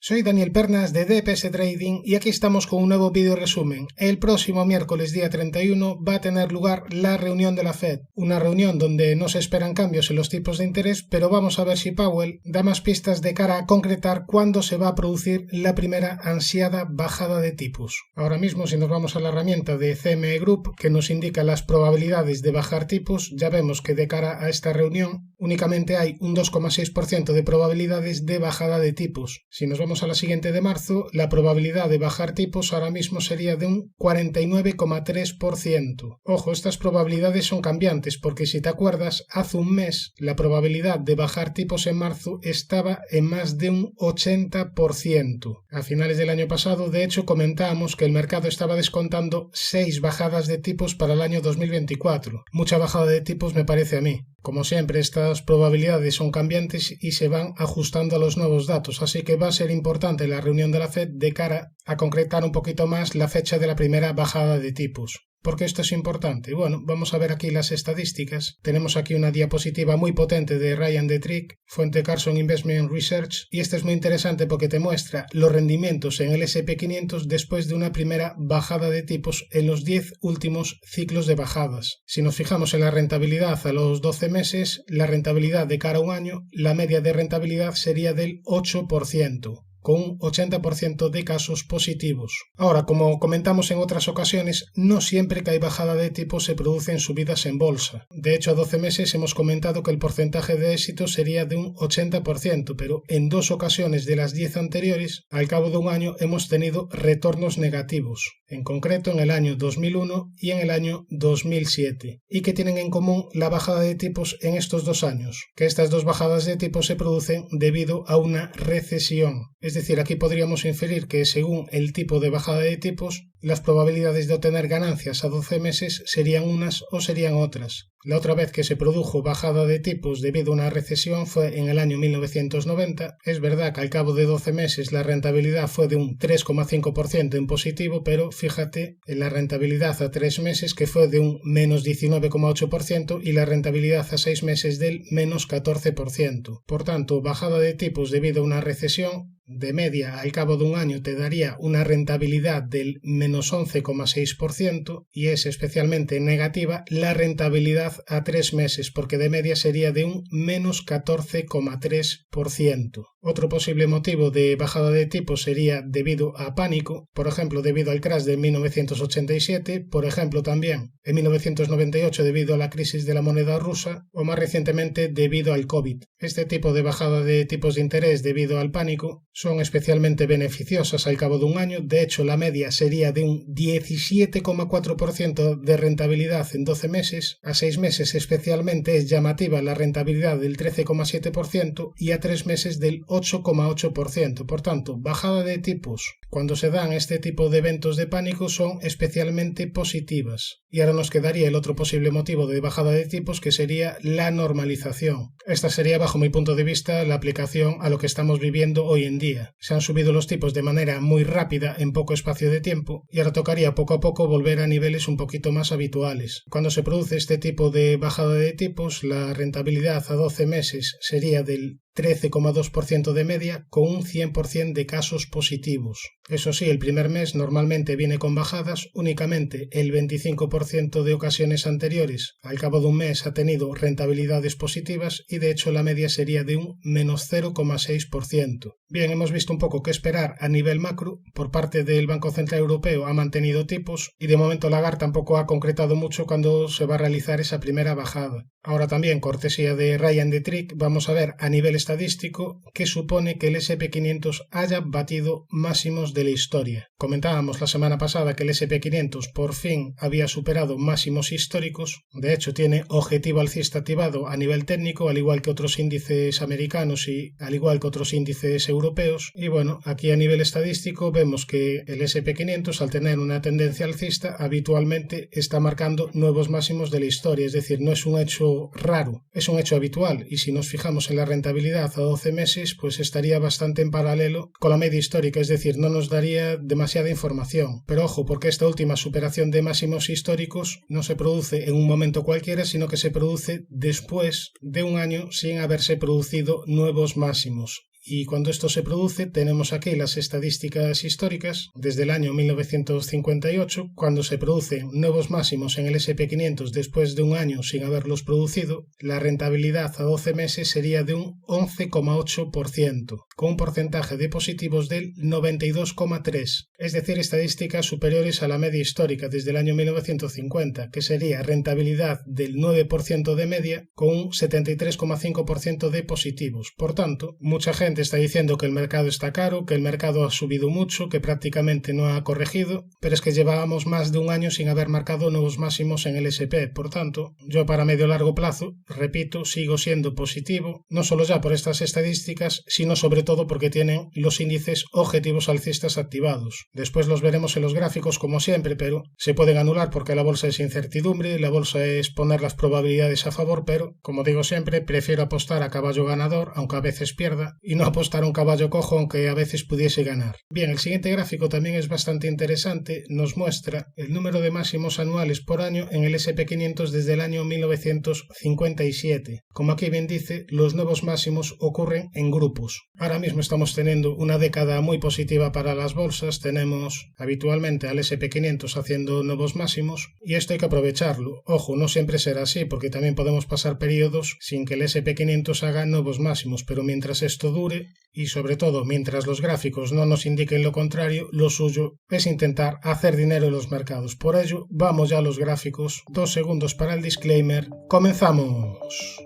Soy Daniel Pernas de DPS Trading y aquí estamos con un nuevo vídeo resumen. El próximo miércoles día 31 va a tener lugar la reunión de la Fed, una reunión donde no se esperan cambios en los tipos de interés, pero vamos a ver si Powell da más pistas de cara a concretar cuándo se va a producir la primera ansiada bajada de tipos. Ahora mismo, si nos vamos a la herramienta de CME Group que nos indica las probabilidades de bajar tipos, ya vemos que de cara a esta reunión únicamente hay un 2,6% de probabilidades de bajada de tipos. Si nos vamos a la siguiente de marzo, la probabilidad de bajar tipos ahora mismo sería de un 49,3%. Ojo, estas probabilidades son cambiantes porque si te acuerdas, hace un mes la probabilidad de bajar tipos en marzo estaba en más de un 80%. A finales del año pasado, de hecho, comentábamos que el mercado estaba descontando 6 bajadas de tipos para el año 2024. Mucha bajada de tipos me parece a mí. Como siempre, estas probabilidades son cambiantes y se van ajustando a los nuevos datos, así que va a ser importante la reunión de la Fed de cara a concretar un poquito más la fecha de la primera bajada de tipos. ¿Por qué esto es importante? Bueno, vamos a ver aquí las estadísticas. Tenemos aquí una diapositiva muy potente de Ryan Detrick, fuente Carson Investment Research, y esta es muy interesante porque te muestra los rendimientos en el S&P 500 después de una primera bajada de tipos en los 10 últimos ciclos de bajadas. Si nos fijamos en la rentabilidad a los 12 meses, la rentabilidad de cara a un año, la media de rentabilidad sería del 8%. Con un 80% de casos positivos. Ahora, como comentamos en otras ocasiones, no siempre que hay bajada de tipos se producen subidas en bolsa. De hecho, a 12 meses hemos comentado que el porcentaje de éxito sería de un 80%, pero en 2 ocasiones de las 10 anteriores, al cabo de un año, hemos tenido retornos negativos, en concreto en el año 2001 y en el año 2007. ¿Y qué tienen en común la bajada de tipos en estos 2 años? Que estas 2 bajadas de tipos se producen debido a una recesión. Es decir, aquí podríamos inferir que según el tipo de bajada de tipos, las probabilidades de obtener ganancias a 12 meses serían unas o serían otras. La otra vez que se produjo bajada de tipos debido a una recesión fue en el año 1990. Es verdad que al cabo de 12 meses la rentabilidad fue de un 3,5% en positivo, pero fíjate en la rentabilidad a 3 meses que fue de un menos 19,8% y la rentabilidad a 6 meses del menos 14%. Por tanto, bajada de tipos debido a una recesión, de media al cabo de un año te daría una rentabilidad del menos 11,6% y es especialmente negativa la rentabilidad a 3 meses porque de media sería de un menos 14,3%. Otro posible motivo de bajada de tipos sería debido a pánico, por ejemplo debido al crash de 1987, por ejemplo también en 1998 debido a la crisis de la moneda rusa o más recientemente debido al COVID. Este tipo de bajada de tipos de interés debido al pánico son especialmente beneficiosas al cabo de un año. De hecho, la media sería de un 17,4% de rentabilidad en 12 meses. A 6 meses especialmente es llamativa la rentabilidad del 13,7% y a 3 meses del 8,8%. Por tanto, bajada de tipos cuando se dan este tipo de eventos de pánico son especialmente positivas. Y ahora nos quedaría el otro posible motivo de bajada de tipos que sería la normalización. Esta sería, bajo mi punto de vista, la aplicación a lo que estamos viviendo hoy en día. Se han subido los tipos de manera muy rápida en poco espacio de tiempo y ahora tocaría poco a poco volver a niveles un poquito más habituales. Cuando se produce este tipo de bajada de tipos, la rentabilidad a 12 meses sería del 13,2% de media con un 100% de casos positivos. Eso sí, el primer mes normalmente viene con bajadas, únicamente el 25% de ocasiones anteriores al cabo de un mes ha tenido rentabilidades positivas y de hecho la media sería de un menos 0,6%. Bien, hemos visto un poco qué esperar a nivel macro. Por parte del Banco Central Europeo ha mantenido tipos y de momento Lagarde tampoco ha concretado mucho cuando se va a realizar esa primera bajada. Ahora también, cortesía de Ryan Detrick, vamos a ver a nivel estadístico que supone que el S&P 500 haya batido máximos de la historia. Comentábamos la semana pasada que el S&P 500 por fin había superado máximos históricos. De hecho, tiene objetivo alcista activado a nivel técnico, al igual que otros índices americanos y al igual que otros índices europeos. Y bueno, aquí a nivel estadístico vemos que el S&P 500, al tener una tendencia alcista, habitualmente está marcando nuevos máximos de la historia. Es decir, no es un hecho raro, es un hecho habitual, y si nos fijamos en la rentabilidad a 12 meses, pues estaría bastante en paralelo con la media histórica, es decir, no nos daría demasiada información. Pero ojo, porque esta última superación de máximos históricos no se produce en un momento cualquiera, sino que se produce después de un año sin haberse producido nuevos máximos. Y cuando esto se produce, tenemos aquí las estadísticas históricas desde el año 1958, cuando se producen nuevos máximos en el SP500 después de un año sin haberlos producido, la rentabilidad a 12 meses sería de un 11,8%, con un porcentaje de positivos del 92,3%, es decir, estadísticas superiores a la media histórica desde el año 1950, que sería rentabilidad del 9% de media con un 73,5% de positivos. Por tanto, mucha gente está diciendo que el mercado está caro, que el mercado ha subido mucho, que prácticamente no ha corregido, pero es que llevábamos más de un año sin haber marcado nuevos máximos en el SP. Por tanto, yo para medio largo plazo, repito, sigo siendo positivo, no solo ya por estas estadísticas, sino sobre todo porque tienen los índices objetivos alcistas activados. Después los veremos en los gráficos como siempre, pero se pueden anular porque la bolsa es incertidumbre, la bolsa es poner las probabilidades a favor, pero, como digo siempre, prefiero apostar a caballo ganador, aunque a veces pierda, y no apostar a un caballo cojo, aunque a veces pudiese ganar. Bien, el siguiente gráfico también es bastante interesante, nos muestra el número de máximos anuales por año en el SP500 desde el año 1957. Como aquí bien dice, los nuevos máximos ocurren en grupos. Ahora mismo estamos teniendo una década muy positiva para las bolsas, tenemos habitualmente al SP500 haciendo nuevos máximos, y esto hay que aprovecharlo. Ojo, no siempre será así, porque también podemos pasar periodos sin que el SP500 haga nuevos máximos, pero mientras esto dure, y sobre todo mientras los gráficos no nos indiquen lo contrario, lo suyo es intentar hacer dinero en los mercados. Por ello, vamos ya a los gráficos. 2 segundos para el disclaimer. ¡Comenzamos!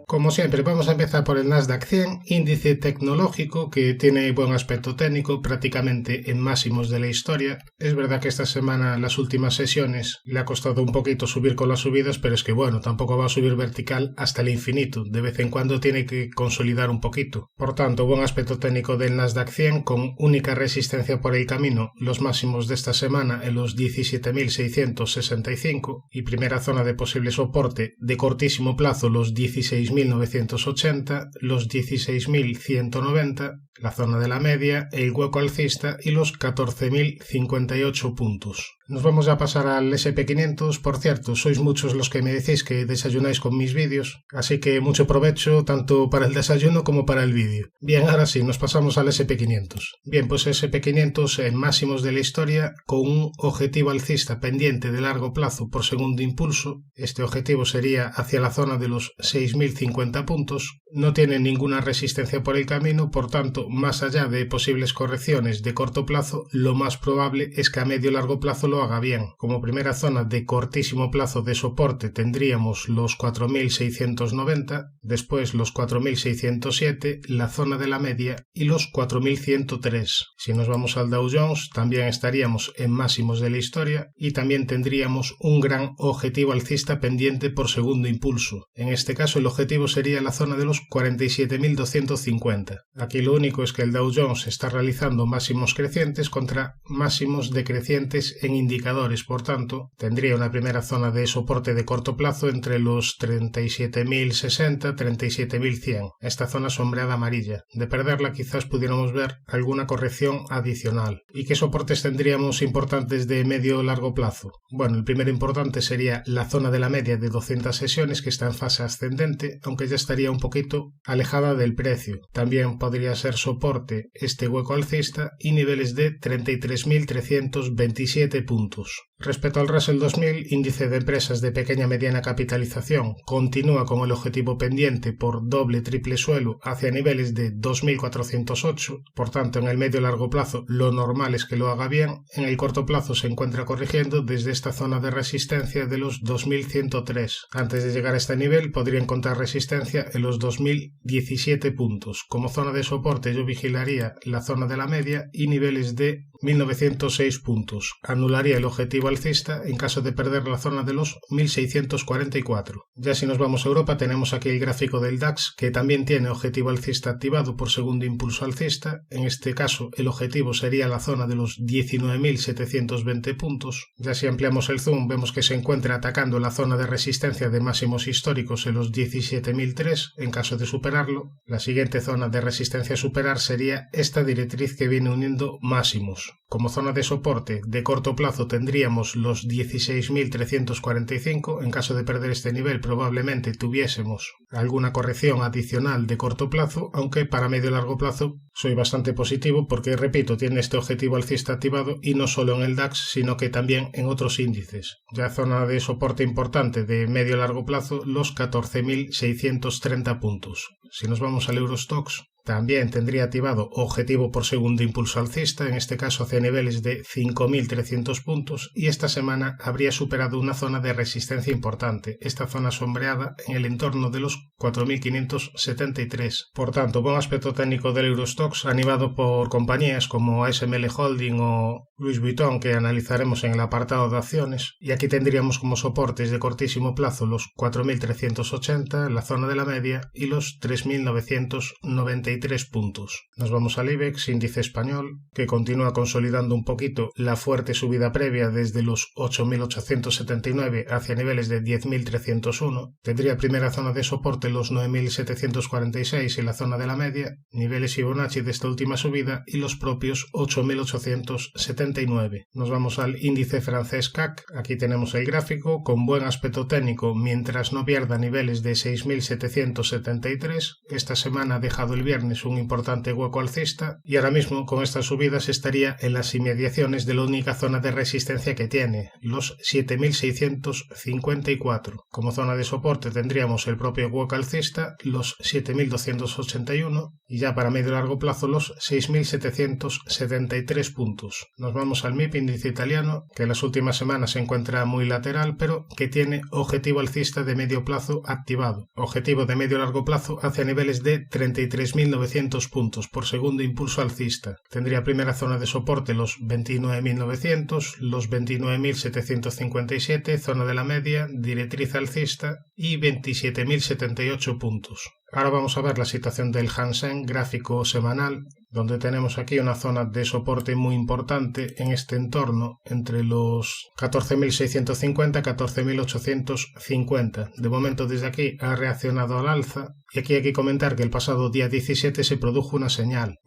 Como siempre, vamos a empezar por el Nasdaq 100, índice tecnológico que tiene buen aspecto técnico, prácticamente en máximos de la historia. Es verdad que esta semana, las últimas sesiones, le ha costado un poquito subir con las subidas, pero es que bueno, tampoco va a subir vertical hasta el infinito. De vez en cuando tiene que consolidar un poquito. Por tanto, buen aspecto técnico del Nasdaq 100 con única resistencia por el camino, los máximos de esta semana en los 17.665 y primera zona de posible soporte de cortísimo plazo los 16.980, los 16.190, la zona de la media, el hueco alcista y los 14.058 puntos. Nos vamos a pasar al SP500. Por cierto, sois muchos los que me decís que desayunáis con mis vídeos, así que mucho provecho tanto para el desayuno como para el vídeo. Bien, ahora sí, nos pasamos al SP500. Bien, pues SP500 en máximos de la historia con un objetivo alcista pendiente de largo plazo por segundo impulso. Este objetivo sería hacia la zona de los 6.050 puntos. No tiene ninguna resistencia por el camino, por tanto, más allá de posibles correcciones de corto plazo, lo más probable es que a medio largo plazo lo haga bien. Como primera zona de cortísimo plazo de soporte tendríamos los 4.690, después los 4.607, la zona de la media y los 4.103. Si nos vamos al Dow Jones, también estaríamos en máximos de la historia y también tendríamos un gran objetivo alcista pendiente por segundo impulso. En este caso el objetivo sería la zona de los 47.250. Aquí lo único es que el Dow Jones está realizando máximos crecientes contra máximos decrecientes en indicadores, por tanto, tendría una primera zona de soporte de corto plazo entre los 37.060 37.100. Esta zona sombreada amarilla. De perderla quizás pudiéramos ver alguna corrección adicional. ¿Y qué soportes tendríamos importantes de medio o largo plazo? Bueno, el primero importante sería la zona de la media de 200 sesiones que está en fase ascendente, aunque ya estaría un poquito alejada del precio. También podría ser soporte este hueco alcista y niveles de 33.327 puntos. Respecto al Russell 2000, índice de empresas de pequeña mediana capitalización, continúa con el objetivo pendiente por doble triple suelo hacia niveles de 2.408, por tanto en el medio largo plazo lo normal es que lo haga bien, en el corto plazo se encuentra corrigiendo desde esta zona de resistencia de los 2.103. Antes de llegar a este nivel podría encontrar resistencia en los 2.017 puntos. Como zona de soporte yo vigilaría la zona de la media y niveles de 1.906 puntos. Anularía el objetivo alcista en caso de perder la zona de los 1.644. Ya si nos vamos a Europa tenemos aquí el gráfico del DAX que también tiene objetivo alcista activado por segundo impulso alcista. En este caso el objetivo sería la zona de los 19.720 puntos. Ya si ampliamos el zoom vemos que se encuentra atacando la zona de resistencia de máximos históricos en los 17.003. En caso de superarlo, la siguiente zona de resistencia a superar sería esta directriz que viene uniendo máximos. Como zona de soporte de corto plazo tendríamos los 16.345. En caso de perder este nivel probablemente tuviésemos alguna corrección adicional de corto plazo, aunque para medio y largo plazo soy bastante positivo porque, repito, tiene este objetivo alcista activado y no solo en el DAX, sino que también en otros índices. Ya zona de soporte importante de medio y largo plazo, los 14.630 puntos. Si nos vamos al Eurostoxx, también tendría activado objetivo por segundo impulso alcista, en este caso hacia niveles de 5.300 puntos, y esta semana habría superado una zona de resistencia importante, esta zona sombreada en el entorno de los 4.573. Por tanto, buen aspecto técnico del Eurostoxx, animado por compañías como ASML Holding o Louis Vuitton, que analizaremos en el apartado de acciones, y aquí tendríamos como soportes de cortísimo plazo los 4.380, la zona de la media, y los 3.993 puntos. Nos vamos al IBEX, índice español, que continúa consolidando un poquito la fuerte subida previa desde los 8.879 hacia niveles de 10.301. Tendría primera zona de soporte los 9.746 y la zona de la media, niveles Fibonacci de esta última subida y los propios 8.879. Nos vamos al índice francés CAC, aquí tenemos el gráfico con buen aspecto técnico mientras no pierda niveles de 6.773. Esta semana ha dejado el viernes un importante hueco alcista y ahora mismo con estas subidas estaría en las inmediaciones de la única zona de resistencia que tiene, los 7.654. Como zona de soporte tendríamos el propio hueco alcista, los 7.281 y ya para medio y largo plazo los 6.773 puntos. Nos vamos al MIP, índice italiano, que en las últimas semanas se encuentra muy lateral pero que tiene objetivo alcista de medio plazo activado. Objetivo de medio y largo plazo hacia niveles de 33.900 puntos por segundo impulso alcista. Tendría primera zona de soporte los 29.900, los 29.757, zona de la media, directriz alcista y 27.078 puntos. Ahora vamos a ver la situación del Hang Seng, gráfico semanal, donde tenemos aquí una zona de soporte muy importante en este entorno entre los 14.650 y 14.850. De momento desde aquí ha reaccionado al alza y aquí hay que comentar que el pasado día 17 se produjo una señal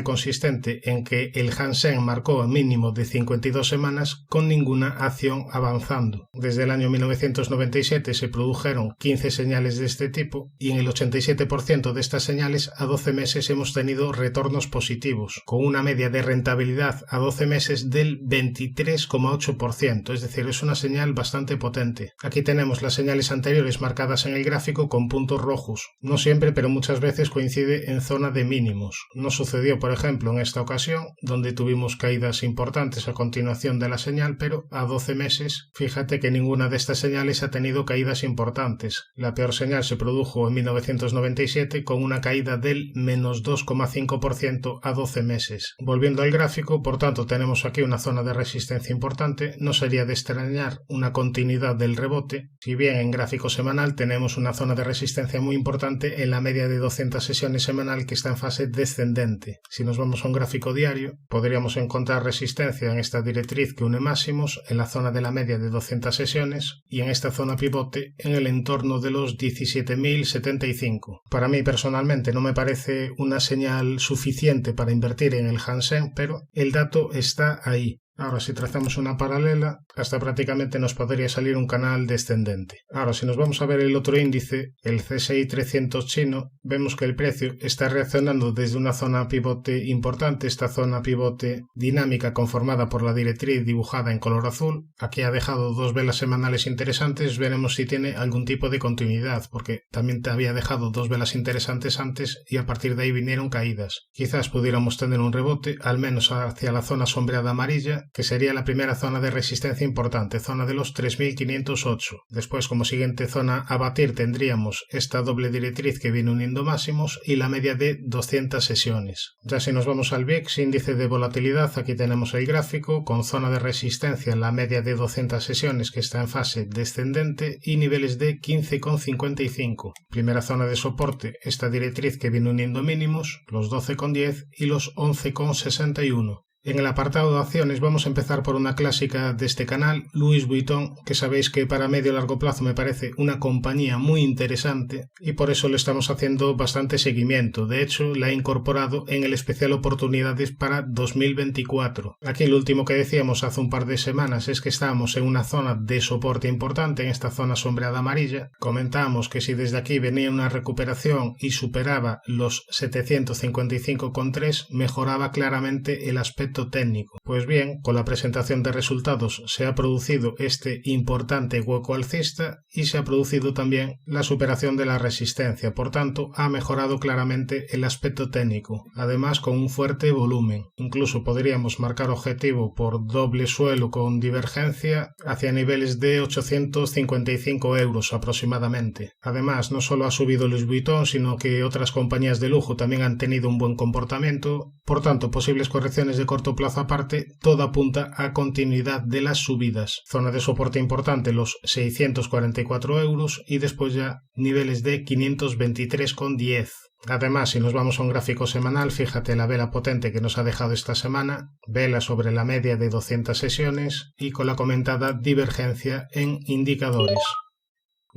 consistente en que el Hang Seng marcó el mínimo de 52 semanas con ninguna acción avanzando. Desde el año 1997 se produjeron 15 señales de este tipo y en el 87% de estas señales a 12 meses hemos tenido retornos positivos, con una media de rentabilidad a 12 meses del 23,8%, es decir, es una señal bastante potente. Aquí tenemos las señales anteriores marcadas en el gráfico con puntos rojos. No siempre, pero muchas veces coincide en zona de mínimos. No sucedió, por ejemplo, en esta ocasión, donde tuvimos caídas importantes a continuación de la señal, pero a 12 meses, fíjate que ninguna de estas señales ha tenido caídas importantes. La peor señal se produjo en 1997 con una caída del menos 2,5% a 12 meses. Volviendo al gráfico, por tanto, tenemos aquí una zona de resistencia importante. No sería de extrañar una continuidad del rebote, si bien en gráfico semanal tenemos una zona de resistencia muy importante en la media de 200 sesiones semanal que está en fase descendente. Si nos vamos a un gráfico diario, podríamos encontrar resistencia en esta directriz que une máximos, en la zona de la media de 200 sesiones y en esta zona pivote en el entorno de los 17.075. Para mí personalmente no me parece una señal suficiente para invertir en el Hang Seng, pero el dato está ahí. Ahora, si trazamos una paralela, hasta prácticamente nos podría salir un canal descendente. Ahora, si nos vamos a ver el otro índice, el CSI 300 chino, vemos que el precio está reaccionando desde una zona pivote importante, esta zona pivote dinámica conformada por la directriz dibujada en color azul. Aquí ha dejado dos velas semanales interesantes, veremos si tiene algún tipo de continuidad, porque también te había dejado dos velas interesantes antes y a partir de ahí vinieron caídas. Quizás pudiéramos tener un rebote, al menos hacia la zona sombreada amarilla, que sería la primera zona de resistencia importante, zona de los 3.508. Después, como siguiente zona a batir, tendríamos esta doble directriz que viene uniendo máximos y la media de 200 sesiones. Ya si nos vamos al VIX, índice de volatilidad, aquí tenemos el gráfico con zona de resistencia en la media de 200 sesiones que está en fase descendente y niveles de 15,55. Primera zona de soporte, esta directriz que viene uniendo mínimos, los 12,10 y los 11,61. En el apartado de acciones vamos a empezar por una clásica de este canal, Louis Vuitton, que sabéis que para medio y largo plazo me parece una compañía muy interesante y por eso le estamos haciendo bastante seguimiento. De hecho, la he incorporado en el especial oportunidades para 2024. Aquí lo último que decíamos hace un par de semanas es que estábamos en una zona de soporte importante, en esta zona sombreada amarilla. Comentábamos que si desde aquí venía una recuperación y superaba los 755,3, mejoraba claramente el aspecto técnico. Pues bien, con la presentación de resultados se ha producido este importante hueco alcista y se ha producido también la superación de la resistencia. Por tanto, ha mejorado claramente el aspecto técnico, además con un fuerte volumen. Incluso podríamos marcar objetivo por doble suelo con divergencia hacia niveles de 855 euros aproximadamente. Además, no solo ha subido Louis Vuitton, sino que otras compañías de lujo también han tenido un buen comportamiento. Por tanto, posibles correcciones de corto plazo aparte, todo apunta a continuidad de las subidas. Zona de soporte importante los 644 euros y después ya niveles de 523,10. Además, si nos vamos a un gráfico semanal, fíjate la vela potente que nos ha dejado esta semana, vela sobre la media de 200 sesiones y con la comentada divergencia en indicadores.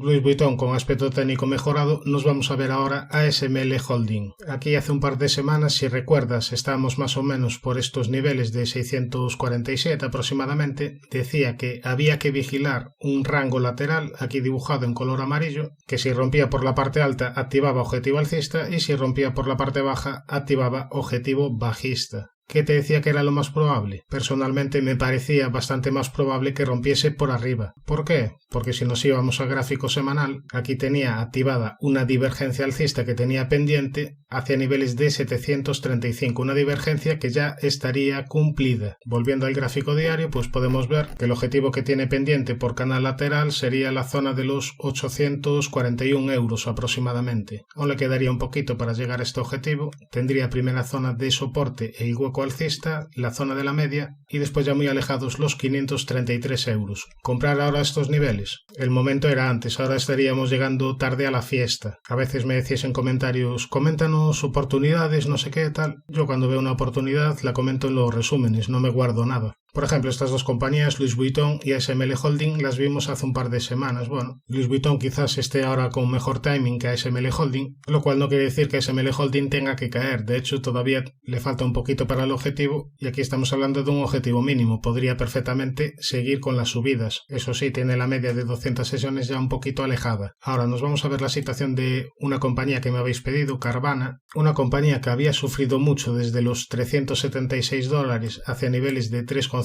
Louis Vuitton con aspecto técnico mejorado, nos vamos a ver ahora a ASML Holding. Aquí hace un par de semanas, si recuerdas, estábamos más o menos por estos niveles de 647 aproximadamente. Decía que había que vigilar un rango lateral, aquí dibujado en color amarillo, que si rompía por la parte alta activaba objetivo alcista y si rompía por la parte baja activaba objetivo bajista. ¿Qué te decía que era lo más probable? Personalmente me parecía bastante más probable que rompiese por arriba. ¿Por qué? Porque si nos íbamos al gráfico semanal, aquí tenía activada una divergencia alcista que tenía pendiente hacia niveles de 735, una divergencia que ya estaría cumplida. Volviendo al gráfico diario, pues podemos ver que el objetivo que tiene pendiente por canal lateral sería la zona de los 841 euros aproximadamente. Aún le quedaría un poquito para llegar a este objetivo. Tendría primera zona de soporte el hueco alcista, la zona de la media y después ya muy alejados los 533 euros. ¿Comprar ahora estos niveles? El momento era antes, ahora estaríamos llegando tarde a la fiesta. A veces me decís en comentarios, coméntanos oportunidades, no sé qué tal. Yo cuando veo una oportunidad la comento en los resúmenes, no me guardo nada. Por ejemplo, estas dos compañías, Louis Vuitton y ASML Holding, las vimos hace un par de semanas. Bueno, Louis Vuitton quizás esté ahora con mejor timing que ASML Holding, lo cual no quiere decir que ASML Holding tenga que caer. De hecho, todavía le falta un poquito para el objetivo y aquí estamos hablando de un objetivo mínimo. Podría perfectamente seguir con las subidas. Eso sí, tiene la media de 200 sesiones ya un poquito alejada. Ahora nos vamos a ver la situación de una compañía que me habéis pedido, Carvana, una compañía que había sufrido mucho desde los $376 hacia niveles de 3,55.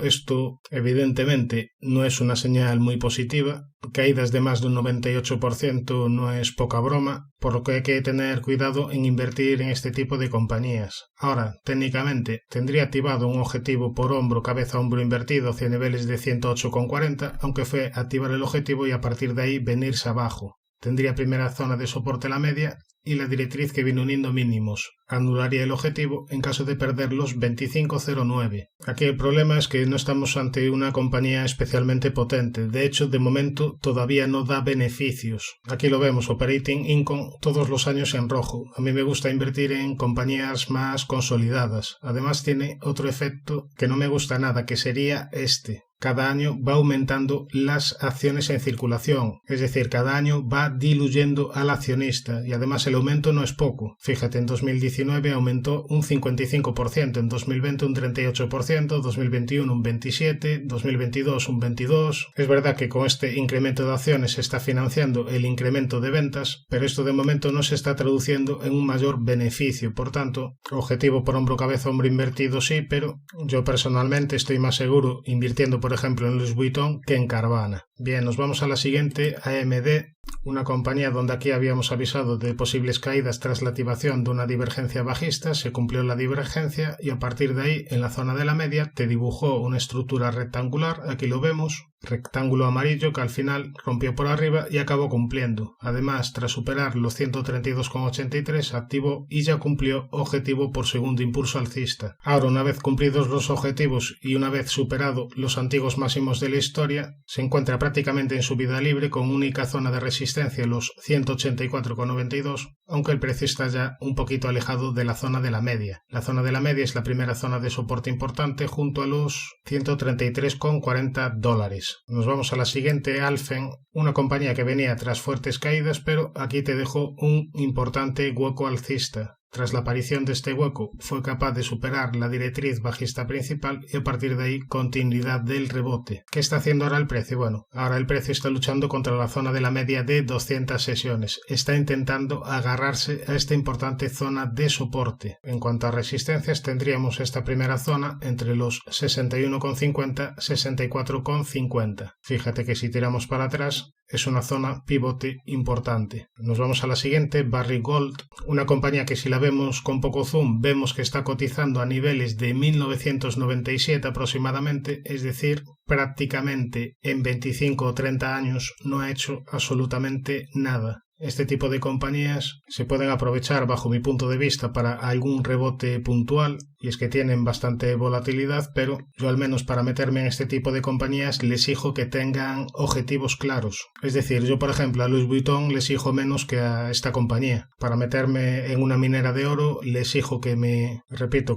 Esto evidentemente no es una señal muy positiva. Caídas de más de un 98% no es poca broma, por lo que hay que tener cuidado en invertir en este tipo de compañías. Ahora, técnicamente, tendría activado un objetivo por hombro, cabeza-hombro invertido hacia niveles de 108,40, aunque fue activar el objetivo y a partir de ahí venirse abajo. Tendría primera zona de soporte la media y la directriz que viene uniendo mínimos. Anularía el objetivo en caso de perder los 25,09. Aquí el problema es que no estamos ante una compañía especialmente potente. De hecho, de momento todavía no da beneficios. Aquí lo vemos, Operating Income todos los años en rojo. A mí me gusta invertir en compañías más consolidadas. Además tiene otro efecto que no me gusta nada, que sería este. Cada año va aumentando las acciones en circulación, es decir, cada año va diluyendo al accionista y además el aumento no es poco. Fíjate, en 2019 aumentó un 55%, en 2020 un 38%, 2021 un 27%, 2022 un 22%. Es verdad que con este incremento de acciones se está financiando el incremento de ventas, pero esto de momento no se está traduciendo en un mayor beneficio. Por tanto, objetivo por hombro, cabeza, hombro invertido sí, pero yo personalmente estoy más seguro invirtiendo por ejemplo en Louis Vuitton que en Carvana. Bien, nos vamos a la siguiente, AMD, una compañía donde aquí habíamos avisado de posibles caídas tras la activación de una divergencia bajista. Se cumplió la divergencia y a partir de ahí, en la zona de la media, te dibujó una estructura rectangular, aquí lo vemos, rectángulo amarillo que al final rompió por arriba y acabó cumpliendo. Además, tras superar los 132,83, activó y ya cumplió objetivo por segundo impulso alcista. Ahora, una vez cumplidos los objetivos y una vez superado los antiguos máximos de la historia, se encuentra prácticamente en subida libre con única zona de resistencia resistencia los 184,92, aunque el precio está ya un poquito alejado de la zona de la media. La zona de la media es la primera zona de soporte importante junto a los 133,40 dólares. Nos vamos a la siguiente, Alfen, una compañía que venía tras fuertes caídas, pero aquí te dejo un importante hueco alcista. Tras la aparición de este hueco, fue capaz de superar la directriz bajista principal y a partir de ahí continuidad del rebote. ¿Qué está haciendo ahora el precio? Bueno, ahora el precio está luchando contra la zona de la media de 200 sesiones. Está intentando agarrarse a esta importante zona de soporte. En cuanto a resistencias, tendríamos esta primera zona entre los 61,50 y 64,50. Fíjate que si tiramos para atrás, es una zona pivote importante. Nos vamos a la siguiente, Barrick Gold, una compañía que si la vemos con poco zoom, vemos que está cotizando a niveles de 1997 aproximadamente, es decir, prácticamente en 25 o 30 años no ha hecho absolutamente nada. Este tipo de compañías se pueden aprovechar, bajo mi punto de vista, para algún rebote puntual, y es que tienen bastante volatilidad, pero yo al menos para meterme en este tipo de compañías les exijo que tengan objetivos claros. Es decir, yo por ejemplo a Louis Vuitton les exijo menos que a esta compañía. Para meterme en una minera de oro les exijo que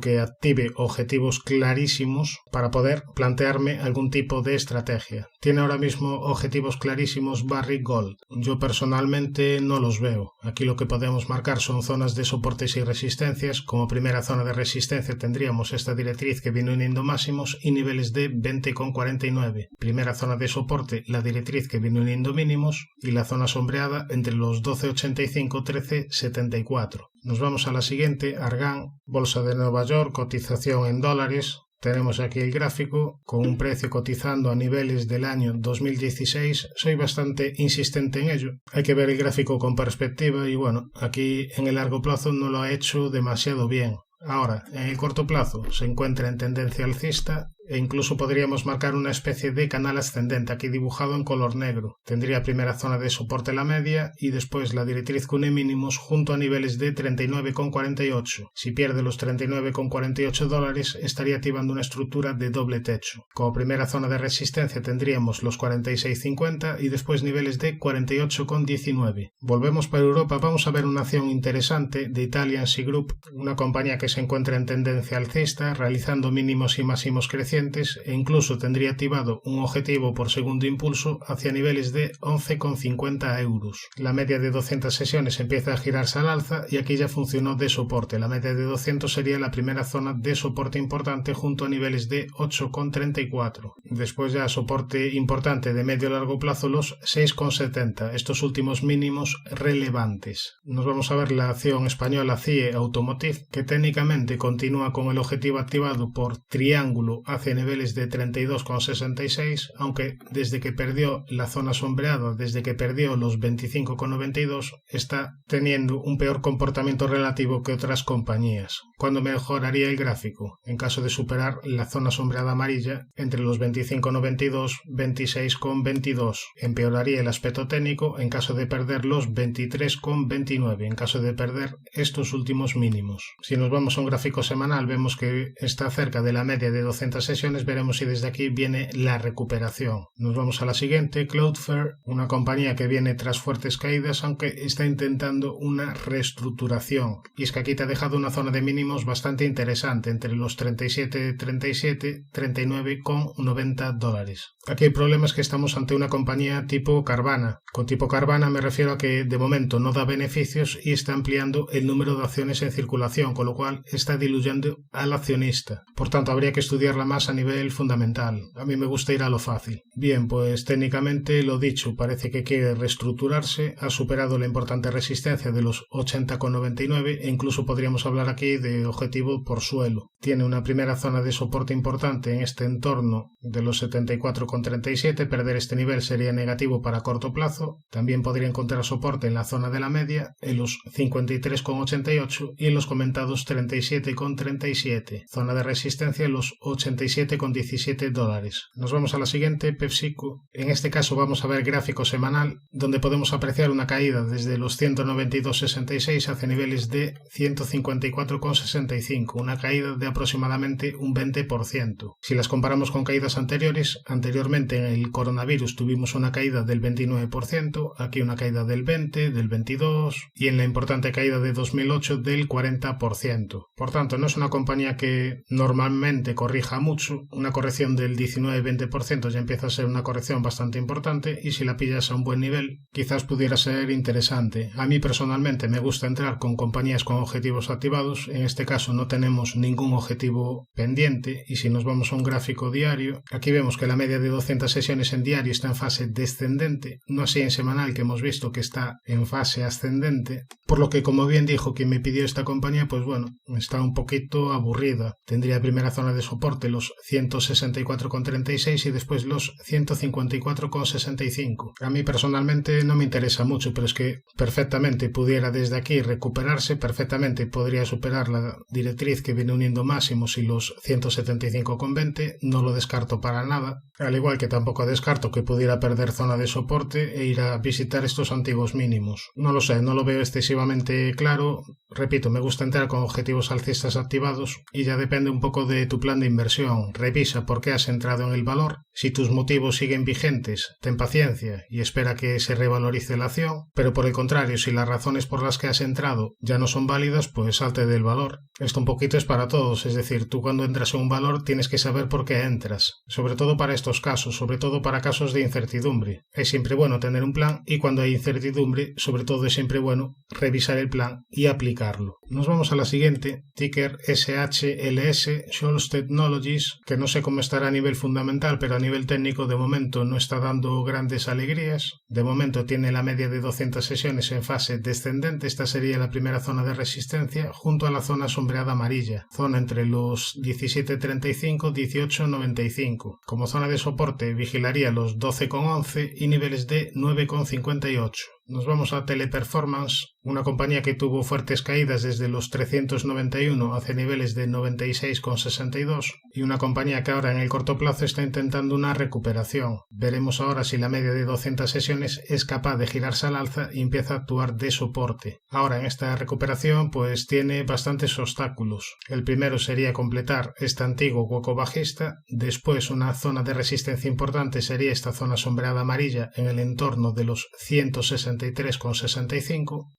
que active objetivos clarísimos para poder plantearme algún tipo de estrategia. ¿Tiene ahora mismo objetivos clarísimos Barrick Gold? Yo personalmente no los veo. Aquí lo que podemos marcar son zonas de soportes y resistencias. Como primera zona de resistencia tendríamos esta directriz que viene uniendo máximos y niveles de 20,49. Primera zona de soporte, la directriz que viene uniendo mínimos y la zona sombreada entre los 12,85 y 13,74. Nos vamos a la siguiente, Argan, Bolsa de Nueva York, cotización en dólares. Tenemos aquí el gráfico con un precio cotizando a niveles del año 2016. Soy bastante insistente en ello. Hay que ver el gráfico con perspectiva y bueno, aquí en el largo plazo no lo ha hecho demasiado bien. Ahora, en el corto plazo se encuentra en tendencia alcista e incluso podríamos marcar una especie de canal ascendente aquí dibujado en color negro. Tendría primera zona de soporte la media y después la directriz que une mínimos junto a niveles de 39,48. Si pierde los 39,48 dólares estaría activando una estructura de doble techo. Como primera zona de resistencia tendríamos los 46,50 y después niveles de 48,19. Volvemos para Europa, vamos a ver una acción interesante de Italian Sea Group, una compañía que se encuentra en tendencia alcista, realizando mínimos y máximos crecientes e incluso tendría activado un objetivo por segundo impulso hacia niveles de 11,50 euros. La media de 200 sesiones empieza a girarse al alza y aquí ya funcionó de soporte. La media de 200 sería la primera zona de soporte importante junto a niveles de 8,34. Después ya soporte importante de medio a largo plazo los 6,70. Estos últimos mínimos relevantes. Nos vamos a ver la acción española CIE Automotive, que técnicamente continúa con el objetivo activado por triángulo hacia niveles de 32,66, aunque desde que perdió la zona sombreada, desde que perdió los 25,92, está teniendo un peor comportamiento relativo que otras compañías. ¿Cuándo mejoraría el gráfico? En caso de superar la zona sombreada amarilla entre los 25,92 y 26,22. Empeoraría el aspecto técnico en caso de perder los 23,29, en caso de perder estos últimos mínimos. Si nos vamos a un gráfico semanal, vemos que está cerca de la media de 200 sesiones, veremos si desde aquí viene la recuperación. Nos vamos a la siguiente, Cloudflare, una compañía que viene tras fuertes caídas, aunque está intentando una reestructuración. Y es que aquí te ha dejado una zona de mínimos bastante interesante, entre los 37,37, 39,90 dólares. Aquí el problema es que estamos ante una compañía tipo Carvana. Con tipo Carvana me refiero a que de momento no da beneficios y está ampliando el número de acciones en circulación, con lo cual está diluyendo al accionista. Por tanto, habría que estudiarla más a nivel fundamental. A mí me gusta ir a lo fácil. Bien, pues técnicamente lo dicho, parece que quiere reestructurarse, ha superado la importante resistencia de los 80,99 e incluso podríamos hablar aquí de objetivo por suelo. Tiene una primera zona de soporte importante en este entorno de los 74,37, perder este nivel sería negativo para corto plazo. También podría encontrar soporte en la zona de la media, en los 53,88 y en los comentados 37,37. Zona de resistencia en los 87,50 $27,17. Nos vamos a la siguiente, PepsiCo. En este caso vamos a ver gráfico semanal, donde podemos apreciar una caída desde los 192,66 hacia niveles de 154,65, una caída de aproximadamente un 20%. Si las comparamos con caídas anteriores, anteriormente en el coronavirus tuvimos una caída del 29%, aquí una caída del 20%, del 22% y en la importante caída de 2008 del 40%. Por tanto, no es una compañía que normalmente corrija mucho, una corrección del 19-20% ya empieza a ser una corrección bastante importante y si la pillas a un buen nivel quizás pudiera ser interesante. A mí personalmente me gusta entrar con compañías con objetivos activados, en este caso no tenemos ningún objetivo pendiente y si nos vamos a un gráfico diario, aquí vemos que la media de 200 sesiones en diario está en fase descendente, no así en semanal que hemos visto que está en fase ascendente, por lo que como bien dijo quien me pidió esta compañía, pues bueno, está un poquito aburrida. Tendría primera zona de soporte los 164,36 y después los 154,65. A mí personalmente no me interesa mucho, pero es que perfectamente pudiera desde aquí recuperarse, perfectamente podría superar la directriz que viene uniendo máximos y los 175,20, no lo descarto para nada, al igual que tampoco descarto que pudiera perder zona de soporte e ir a visitar estos antiguos mínimos. No lo sé, no lo veo excesivamente claro. Repito, me gusta entrar con objetivos alcistas activados y ya depende un poco de tu plan de inversión. Revisa por qué has entrado en el valor. Si tus motivos siguen vigentes, ten paciencia y espera que se revalorice la acción, pero por el contrario, si las razones por las que has entrado ya no son válidas, pues salte del valor. Esto un poquito es para todos, es decir, tú cuando entras en un valor tienes que saber por qué entras, sobre todo para estos casos, sobre todo para casos de incertidumbre. Es siempre bueno tener un plan y cuando hay incertidumbre, sobre todo es siempre bueno revisar el plan y aplicarlo. Nos vamos a la siguiente, ticker SHLS, Scholz Technologies, que no sé cómo estará a nivel fundamental, pero a nivel técnico de momento no está dando grandes alegrías. De momento tiene la media de 200 sesiones en fase descendente, esta sería la primera zona de resistencia, junto a la zona sombreada amarilla, zona entre los 17,35 y 18,95. Como zona de soporte vigilaría los 12,11 y niveles de 9,58. Nos vamos a Teleperformance, una compañía que tuvo fuertes caídas desde los 391 hacia niveles de 96,62 y una compañía que ahora en el corto plazo está intentando una recuperación. Veremos ahora si la media de 200 sesiones es capaz de girarse al alza y empieza a actuar de soporte. Ahora en esta recuperación pues tiene bastantes obstáculos. El primero sería completar este antiguo hueco bajista, después una zona de resistencia importante sería esta zona sombreada amarilla en el entorno de los 163,65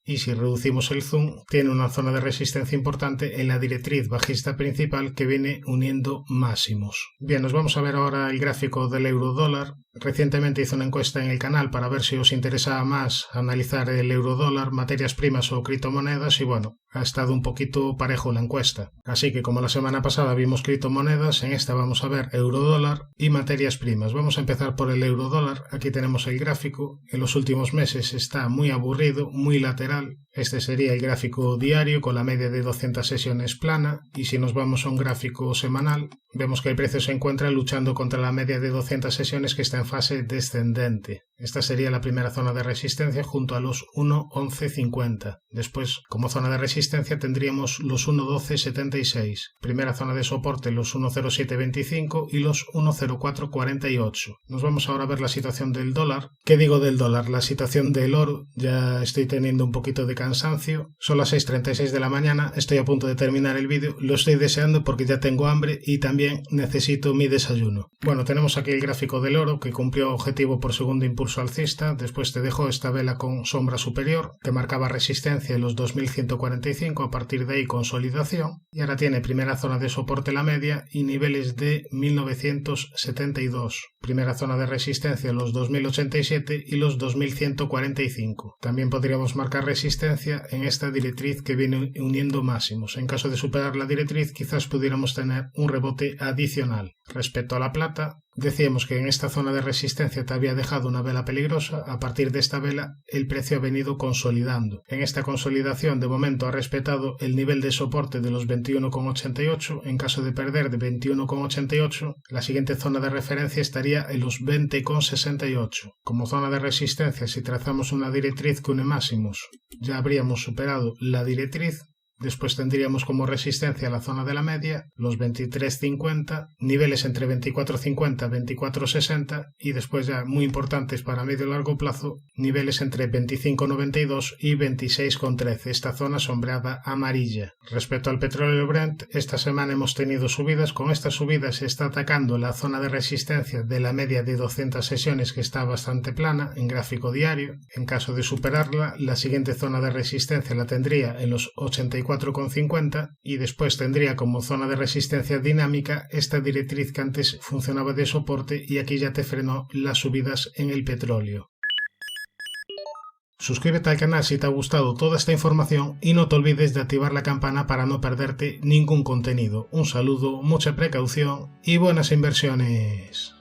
y si reducimos el zoom tiene una zona de resistencia importante en la directriz bajista principal que viene uniendo máximos. Bien, nos vamos a ver ahora el gráfico del euro dólar. Recientemente hice una encuesta en el canal para ver si os interesaba más analizar el euro dólar, materias primas o criptomonedas y bueno, ha estado un poquito parejo la encuesta. Así que como la semana pasada vimos criptomonedas, en esta vamos a ver euro dólar y materias primas. Vamos a empezar por el euro dólar. Aquí tenemos el gráfico. En los últimos meses está muy aburrido, muy lateral. Este sería el gráfico diario con la media de 200 sesiones plana y si nos vamos a un gráfico semanal vemos que el precio se encuentra luchando contra la media de 200 sesiones que está en fase descendente. Esta sería la primera zona de resistencia junto a los 1,1150. Después, como zona de resistencia tendríamos los 1,1276. Primera zona de soporte los 1,0725 y los 1,0448. Nos vamos ahora a ver la situación del dólar. ¿Qué digo del dólar? La situación del oro. Ya estoy teniendo un poquito de cansancio. Son las 6:36 de la mañana. Estoy a punto de terminar el vídeo. Lo estoy deseando porque ya tengo hambre y también necesito mi desayuno. Bueno, tenemos aquí el gráfico del oro que cumplió objetivo por segundo impulso alcista, después te dejó esta vela con sombra superior que marcaba resistencia en los 2145, a partir de ahí consolidación y ahora tiene primera zona de soporte la media y niveles de 1972, primera zona de resistencia los 2087 y los 2145. También podríamos marcar resistencia en esta directriz que viene uniendo máximos. En caso de superar la directriz quizás pudiéramos tener un rebote adicional. Respecto a la plata, decíamos que en esta zona de resistencia te había dejado una vela peligrosa. A partir de esta vela el precio ha venido consolidando. En esta consolidación de momento ha respetado el nivel de soporte de los 21,88. En caso de perder de 21,88, la siguiente zona de referencia estaría en los 20,68. Como zona de resistencia, si trazamos una directriz que une máximos, ya habríamos superado la directriz. Después tendríamos como resistencia la zona de la media, los 23.50, niveles entre 24.50 y 24.60 y después ya muy importantes para medio y largo plazo, niveles entre 25.92 y 26.13, esta zona sombreada amarilla. Respecto al petróleo Brent, esta semana hemos tenido subidas. Con estas subidas se está atacando la zona de resistencia de la media de 200 sesiones, que está bastante plana en gráfico diario. En caso de superarla, la siguiente zona de resistencia la tendría en los 84,50 y después tendría como zona de resistencia dinámica esta directriz que antes funcionaba de soporte y aquí ya te frenó las subidas en el petróleo. Suscríbete al canal si te ha gustado toda esta información y no te olvides de activar la campana para no perderte ningún contenido. Un saludo, mucha precaución y buenas inversiones.